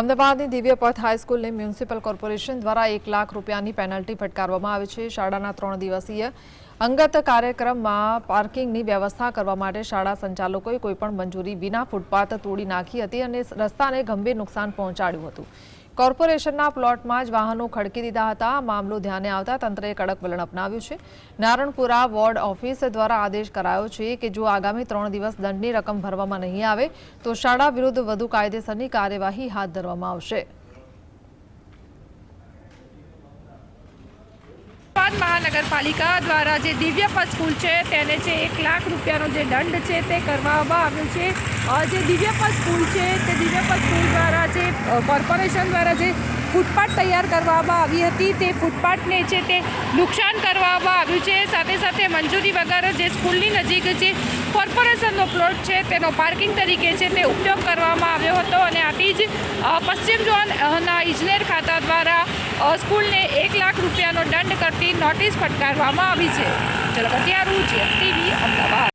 અમદાવાદની દિવ્યપથ હાઈસ્કૂલને municipal corporation દ્વારા 1 લાખ રૂપિયાની પેનલ્ટી ફટકારવામાં આવી છે। શાળાના 3 દિવસીય અંગત કાર્યક્રમમાં પાર્કિંગની વ્યવસ્થા કરવા માટે શાળા સંચાલકોએ કોઈપણ મંજૂરી વિના ફૂટપાથ તોડી નાખી હતી અને રસ્તાને ગંભીર નુકસાન પહોંચાડ્યું હતું। કોર્પોરેશનના પ્લોટમાં જ વાહનો ખડકી દીધા હતા। આ મામલો ધ્યાને આવતા તંત્રએ કડક વલણ અપનાવ્યું છે। નારણપુરા વોર્ડ ઓફિસ દ્વારા આદેશ કરાયો છે કે જો આગામી 3 દિવસ દંડની રકમ ભરવામાં નહીં આવે તો શાળા વિરુદ્ધ વધુ કાયદેસરની કાર્યવાહી હાથ ધરવામાં આવશે। महानगरपालिका द्वारा जे दिव्यपथ स्कूल है तेने 1 लाख रुपया जे दंड है ते करवामां आव्यो छे। जे दिव्यपथ स्कूल है ते दिव्यपथ स्कूल द्वारा जे कॉर्पोरेशन द्वारा जे फूटपाथ तैयार करवामां आवी हती ते फूटपाथ ने छे ते नुकसान करवामां आव्युं छे। साथे साथे मंजूरी वगर जे स्कूलनी नजीक जे कॉर्पोरेशननो प्लॉट है तेनो पार्किंग तरीके छे ते उपयोग करवामां आव्यो हतो अने आथी ज पश्चिम झोनना इजनेर खाता द्वारा स्कूलने 1 लाख रुपयानो दंड करती नोटिस फटकारवामां आवी छे। चलो, GSTV अमदावाद।